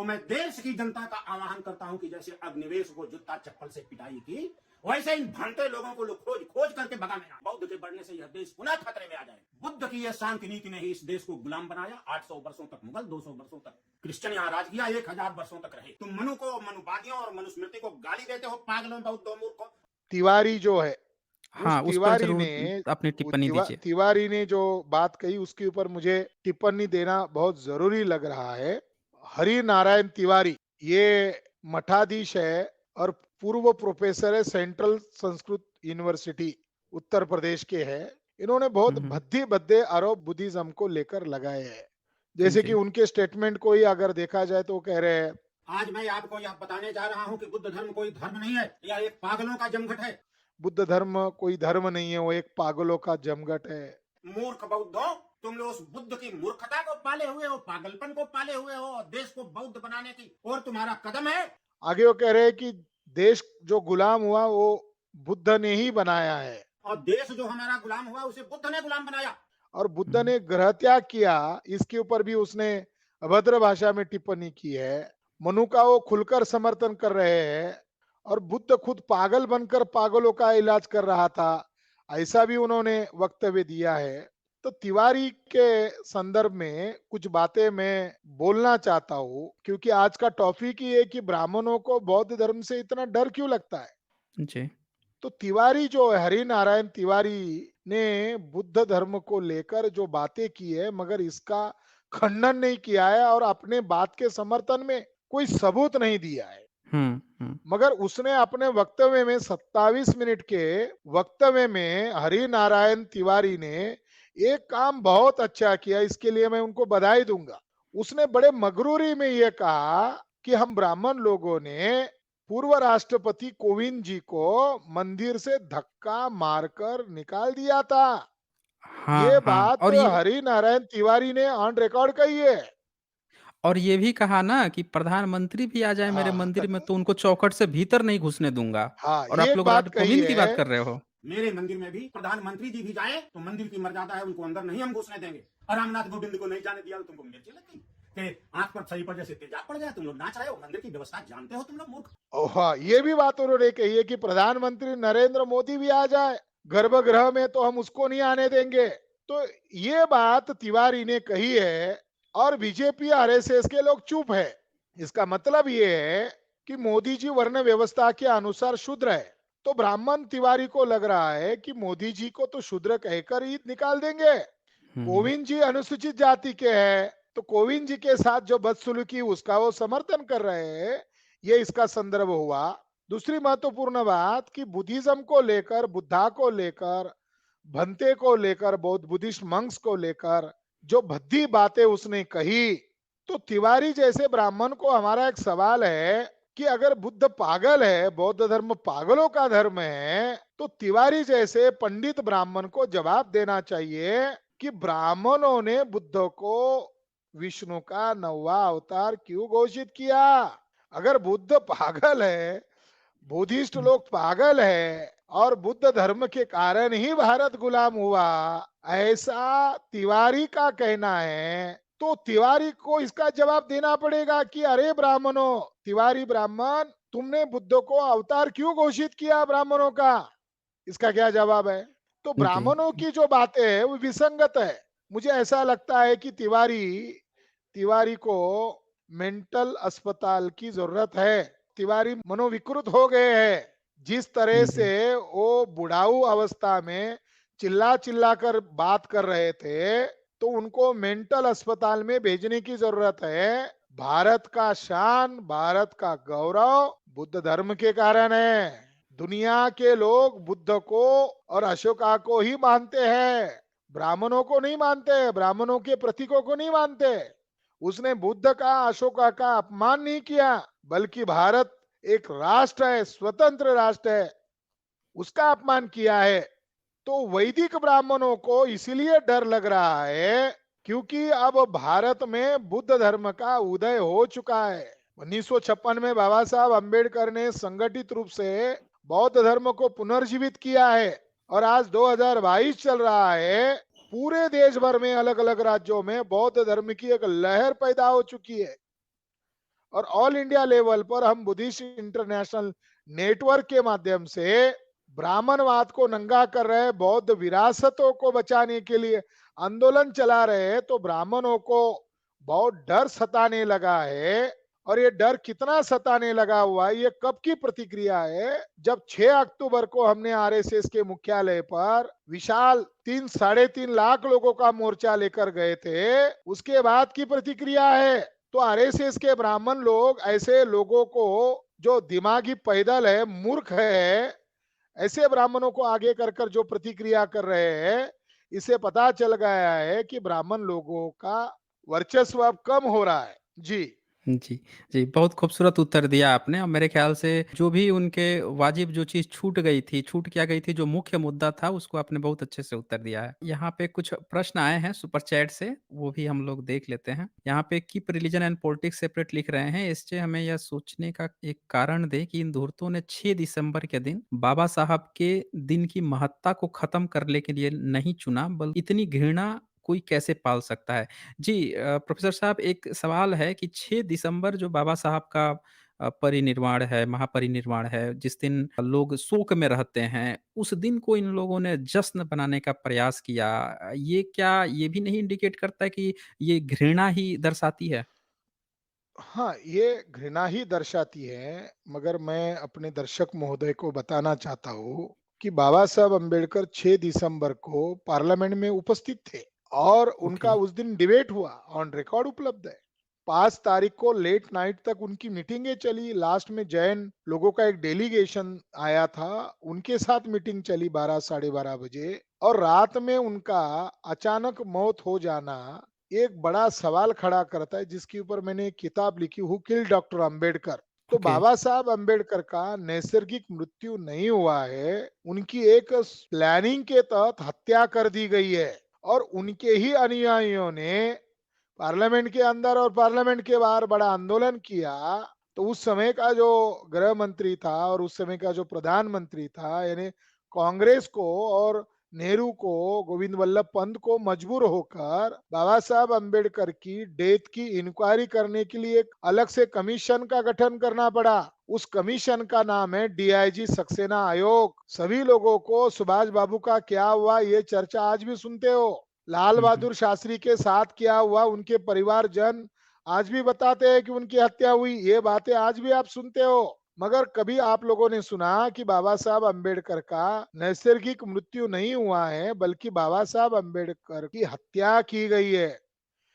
तो मैं देश की जनता का आह्वान करता हूं कि जैसे अग्निवेश को जूता चप्पल से पिटाई की, वैसे इन भ्रमते लोगों को लोग खोज खोज करके भगाने आए। बौद्ध के बढ़ने से यह देश पुनः खतरे में आ जाए। बुद्ध की यह शांति नीति ने ही इस देश को गुलाम बनाया। 800 वर्षों तक मुगल, 200 वर्षों तक क्रिश्चियन यहाँ राज किया, 1000 वर्षों तक रहे। तुम मनु को, मनुवादियों और मनुस्मृति को गाली देते हो, पागलों, बौद्धों, मूर्खों। तिवारी जो है, उस हाँ, उस पर तिवारी ज़रूर ने अपनी टिप्पणी दीजिए। तिवारी ने जो बात कही उसके ऊपर मुझे टिप्पणी देना बहुत जरूरी लग रहा है। हरि नारायण तिवारी ये मठाधीश है और पूर्व प्रोफेसर है सेंट्रल संस्कृत यूनिवर्सिटी उत्तर प्रदेश के हैं। इन्होंने बहुत भद्दे भद्दे आरोप बुद्धिज्म को लेकर लगाए हैं। जैसे कि उनके स्टेटमेंट को ही अगर देखा जाए तो कह रहे हैं, आज मैं आपको यह बताने जा रहा हूं कि बुद्ध धर्म कोई धर्म नहीं है, यह एक पागलों का जमघट है। बुद्ध धर्म कोई धर्म नहीं है, वो एक पागलों का जमघट है। मूर्ख बौद्धों, तुम लोग उस बुद्ध की मूर्खता को पाले हुए हो, पागलपन को पाले हुए हो, और देश को बौद्ध बनाने की और तुम्हारा कदम है। आगे वो कह रहे हैं कि देश जो गुलाम हुआ वो बुद्ध ने ही बनाया है, और देश जो हमारा गुलाम हुआ उसे बुद्ध ने गुलाम बनाया। और बुद्ध ने ग्रह त्याग किया, इसके ऊपर भी उसने अभद्र भाषा में टिप्पणी की है। मनु का वो खुलकर समर्थन कर रहे हैं, और बुद्ध खुद पागल बनकर पागलों का इलाज कर रहा था, ऐसा भी उन्होंने वक्तव्य दिया है। तो तिवारी के संदर्भ में कुछ बातें मैं बोलना चाहता हूँ, क्योंकि आज का टॉपिक ही है कि ब्राह्मणों को बौद्ध धर्म से इतना डर क्यों लगता है। जी। तो तिवारी जो है, हरि नारायण तिवारी ने बुद्ध धर्म को लेकर जो बातें की है, मगर इसका खंडन नहीं किया है और अपने बात के समर्थन में कोई सबूत नहीं दिया है। मगर उसने अपने वक्तव्य में 27 मिनट के वक्तव्य में हरि नारायण तिवारी ने एक काम बहुत अच्छा किया, इसके लिए मैं उनको बधाई दूंगा। उसने बड़े मगरूरी में यह कहा कि हम ब्राह्मण लोगों ने पूर्व राष्ट्रपति कोविंद जी को मंदिर से धक्का मारकर निकाल दिया था। ये बात और हरि नारायण तिवारी ने ऑन रिकॉर्ड कही है। और ये भी कहा ना कि प्रधानमंत्री भी आ जाए मेरे हाँ मंदिर में तो उनको चौखट से भीतर नहीं घुसने दूंगा। हाँ, और ये आप एक लोग बात राष्ट्र कही कोविंद की बात है। कर रहे हो। मेरे मंदिर में भी प्रधानमंत्री जी भी जाए तो मंदिर की मर्यादा है, उनको अंदर नहीं हम घुसने देंगे। और रामनाथ गोविंद को नहीं जाने दिया तो तुमको मिर्ची लग गई कि आंख पर सही पर जैसे तेजाब पड़ जाए, तुम लोग नाच रहे हो। मंदिर की व्यवस्था जानते हो तुम लोग, मूर्ख। हाँ, ये भी बात उन्होंने कही है कि प्रधानमंत्री नरेंद्र मोदी भी आ जाए गर्भगृह में तो हम उसको नहीं आने देंगे। तो ये बात तिवारी ने कही है, और बीजेपी आरएसएस के लोग चुप है। इसका मतलब ये है कि मोदी जी वर्ण व्यवस्था के अनुसार शूद्र है। तो ब्राह्मण तिवारी को लग रहा है कि मोदी जी को तो शूद्र कहकर ही निकाल देंगे। कोविंद जी अनुसूचित जाति के हैं, तो कोविंद जी के साथ जो बदसलूकी उसका वो समर्थन कर रहे हैं। ये इसका संदर्भ हुआ। दूसरी महत्वपूर्ण बात कि बुद्धिज्म को लेकर, बुद्धा को लेकर, भंते को लेकर, बौद्ध बुद्धिस्ट मंक्स को लेकर जो भद्दी बातें उसने कही, तो तिवारी जैसे ब्राह्मण को हमारा एक सवाल है कि अगर बुद्ध पागल है, बौद्ध धर्म पागलों का धर्म है, तो तिवारी जैसे पंडित ब्राह्मण को जवाब देना चाहिए कि ब्राह्मणों ने बुद्ध को विष्णु का 9वां अवतार क्यों घोषित किया। अगर बुद्ध पागल है, बुद्धिस्ट लोग पागल है, और बुद्ध धर्म के कारण ही भारत गुलाम हुआ, ऐसा तिवारी का कहना है, तो तिवारी को इसका जवाब देना पड़ेगा कि अरे ब्राह्मणों, तिवारी ब्राह्मण, तुमने बुद्ध को अवतार क्यों घोषित किया ब्राह्मणों का, इसका क्या जवाब है। तो ब्राह्मणों की जो बातें है वो विसंगत है। मुझे ऐसा लगता है कि तिवारी को मेंटल अस्पताल की जरूरत है। तिवारी मनोविकृत हो गए हैं। जिस तरह से वो बुढ़ाऊ अवस्था में चिल्ला चिल्ला कर बात कर रहे थे, तो उनको मेंटल अस्पताल में भेजने की जरूरत है। भारत का शान, भारत का गौरव बुद्ध धर्म के कारण है। दुनिया के लोग बुद्ध को और अशोका को ही मानते हैं, ब्राह्मणों को नहीं मानते, ब्राह्मणों के प्रतीकों को नहीं मानते। उसने बुद्ध का, अशोका का अपमान नहीं किया, बल्कि भारत एक राष्ट्र है, स्वतंत्र राष्ट्र है, उसका अपमान किया है। तो वैदिक ब्राह्मणों को इसलिए डर लग रहा है क्योंकि अब भारत में बुद्ध धर्म का उदय हो चुका है। 1956 में बाबा साहब अम्बेडकर ने संगठित रूप से बौद्ध धर्म को पुनर्जीवित किया है, और आज 2022 चल रहा है। पूरे देश भर में अलग अलग राज्यों में बौद्ध धर्म की एक लहर पैदा हो चुकी है। और ऑल इंडिया लेवल पर हम बुद्धिस्ट इंटरनेशनल नेटवर्क के माध्यम से ब्राह्मणवाद को नंगा कर रहे हैं, बौद्ध विरासतों को बचाने के लिए आंदोलन चला रहे हैं, तो ब्राह्मणों को बहुत डर सताने लगा है। और ये डर कितना सताने लगा हुआ है, ये कब की प्रतिक्रिया है? जब 6 अक्टूबर को हमने आरएसएस के मुख्यालय पर विशाल 3-3.5 लाख लोगों का मोर्चा लेकर गए थे, उसके बाद की प्रतिक्रिया है। तो आरएसएस के ब्राह्मण लोग ऐसे लोगों को, जो दिमागी पैदल है, मूर्ख है, ऐसे ब्राह्मणों को आगे कर कर जो प्रतिक्रिया कर रहे हैं, इससे पता चल गया है कि ब्राह्मण लोगों का वर्चस्व अब कम हो रहा है। जी। जी, जी, बहुत खूबसूरत उत्तर दिया आपने और मेरे ख़्याल से जो भी उनके वाजिब जो चीज़ छूट गई थी, छूट क्या गई थी, जो मुख्य मुद्दा था, उसको आपने बहुत अच्छे से उत्तर दिया है। यहाँ पे कुछ प्रश्न आए हैं सुपर चैट से, वो भी हम लोग देख लेते हैं। यहाँ पे keep religion and politics separate लिख रहे हैं, इससे हमें यह सोचने का एक कारण दें कि इन धूर्तों ने 6 दिसंबर के दिन बाबा साहब के दिन की महत्ता को ख़त्म करने के लिए नहीं चुना, बल्कि इतनी घृणा कोई कैसे पाल सकता है? जी प्रोफ़ेसर साहब एक सवाल है कि 6 दिसंबर जो बाबा साहब का परिनिर्वाण है, महापरिनिर्वाण है, जिस दिन लोग शोक में रहते हैं, उस दिन को इन लोगों ने जश्न बनाने का प्रयास किया। ये क्या ये भी नहीं इंडिकेट करता है कि ये घृणा ही दर्शाती है? हाँ, ये घृणा ही दर्शाती है, मगर मैं अपने दर्शक महोदय को बताना चाहता हूँ कि बाबा साहब अम्बेडकर 6 दिसंबर को पार्लियामेंट में उपस्थित थे और ओके, उनका उस दिन डिबेट हुआ, ऑन रिकॉर्ड उपलब्ध है। 5 तारीख को लेट नाइट तक उनकी मीटिंगें चली, लास्ट में जैन लोगों का एक डेलीगेशन आया था, उनके साथ मीटिंग चली 12 साढ़े 12 बजे और रात में उनका अचानक मौत हो जाना एक बड़ा सवाल खड़ा करता है, जिसके ऊपर मैंने एक किताब लिखी, हु किल्ड डॉक्टर अंबेडकर। तो ओके। बाबा साहब अंबेडकर का नैसर्गिक मृत्यु नहीं हुआ है, उनकी एक प्लानिंग के तहत हत्या कर दी गई है और उनके ही अनुयायियों ने पार्लियामेंट के अंदर और पार्लियामेंट के बाहर बड़ा आंदोलन किया। तो उस समय का जो गृह मंत्री था और उस समय का जो प्रधानमंत्री था, यानी कांग्रेस को और नेहरू को, गोविंद वल्लभ पंत को मजबूर होकर बाबा साहब अंबेडकर की डेथ की इंक्वायरी करने के लिए एक अलग से कमीशन का गठन करना पड़ा। उस कमीशन का नाम है डीआईजी सक्सेना आयोग। सभी लोगों को सुभाष बाबू का क्या हुआ, ये चर्चा आज भी सुनते हो। लाल हुँ, हुँ। बहादुर शास्त्री के साथ क्या हुआ, उनके परिवारजन आज भी बताते हैं कि उनकी हत्या हुई। ये बातें आज भी आप सुनते हो, मगर कभी आप लोगों ने सुना कि बाबा साहब अंबेडकर का नैसर्गिक मृत्यु नहीं हुआ है, बल्कि बाबा साहब अंबेडकर की हत्या की गई है।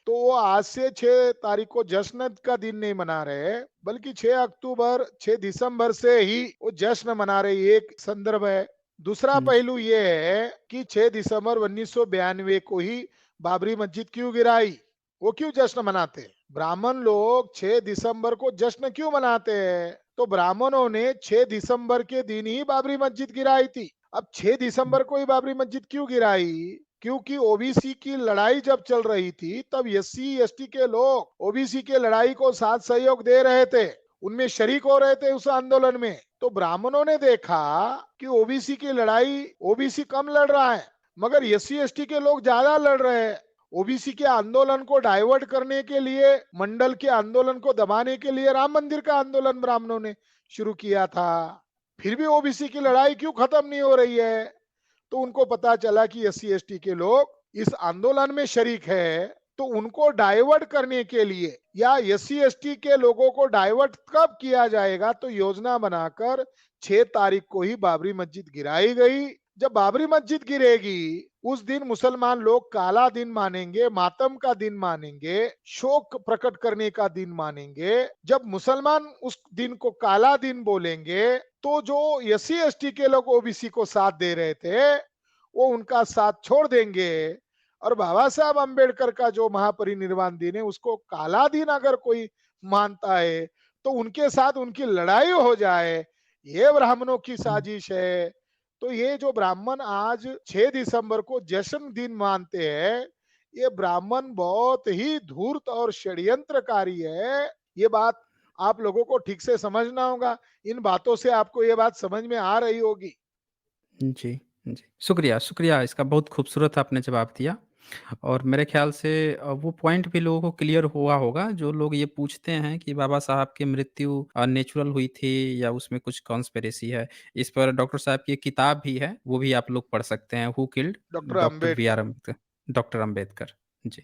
तो वो आज से 6 तारीख को जश्न का दिन नहीं मना रहे, बल्कि 6 अक्टूबर 6 दिसंबर से ही वो जश्न मना रहे, ये एक संदर्भ है। दूसरा हुँ, पहलू ये है कि 6 दिसंबर 1992 को ही बाबरी मस्जिद क्यों गिराई, वो क्यों जश्न मनाते हैं? ब्राह्मण लोग 6 दिसंबर को जश्न क्यों मनाते हैं? तो ब्राह्मणों ने 6 दिसंबर के दिन ही बाबरी मस्जिद गिराई थी। अब 6 हुँ, दिसंबर को ही बाबरी मस्जिद क्यों गिराई? क्योंकि ओबीसी की लड़ाई जब चल रही थी, तब एससी एसटी के लोग ओबीसी के लड़ाई को साथ सहयोग दे रहे थे, उनमें शरीक हो रहे थे उस आंदोलन में। तो ब्राह्मणों ने देखा कि ओबीसी की लड़ाई, ओबीसी कम लड़ रहा है मगर एससी एसटी के लोग ज्यादा लड़ रहे हैं। ओबीसी के आंदोलन को डाइवर्ट करने के लिए, मंडल के आंदोलन को दबाने के लिए राम मंदिर का आंदोलन ब्राह्मणों ने शुरू किया था। फिर भी ओबीसी की लड़ाई क्यों खत्म नहीं हो रही है? तो उनको पता चला कि एससी एसटी के लोग इस आंदोलन में शरीक है, तो उनको डाइवर्ट करने के लिए या एससी एसटी के लोगों को डाइवर्ट कब किया जाएगा, तो योजना बनाकर 6 तारीख को ही बाबरी मस्जिद गिराई गई। जब बाबरी मस्जिद गिरेगी, उस दिन मुसलमान लोग काला दिन मानेंगे, मातम का दिन मानेंगे, शोक प्रकट करने का दिन मानेंगे। जब मुसलमान उस दिन को काला दिन बोलेंगे, तो जो एससी एसटी के लोग ओबीसी को साथ दे रहे थे, वो उनका साथ छोड़ देंगे और बाबा साहब अंबेडकर का जो महापरिनिर्वाण दिन है, उसको काला दिन अगर कोई मानता है, तो उनके साथ उनकी लड़ाई हो जाए, ये ब्राह्मणों की हुँ। साजिश है। तो ये जो ब्राह्मण आज 6 दिसंबर को जश्न दिन मानते हैं, ये ब्राह्मण बहुत ही धूर्त और षड्यंत्रकारी है। ये बात आप लोगों को ठीक से समझना होगा। इन बातों से आपको ये बात समझ में आ रही होगी। जी, जी। शुक्रिया, शुक्रिया इसका बहुत खूबसूरत आपने जवाब दिया। और मेरे ख्याल से वो पॉइंट भी लोगों को क्लियर हुआ होगा, जो लोग ये पूछते हैं कि बाबा साहब की मृत्यु नेचुरल हुई थी या उसमें कुछ कॉन्स्पिरेसी है। इस पर डॉक्टर साहब की एक किताब भी है, वो भी आप लोग पढ़ सकते हैं, who killed doctor doctor Ambedkar. B R. Ambedkar, doctor Ambedkar. Ji.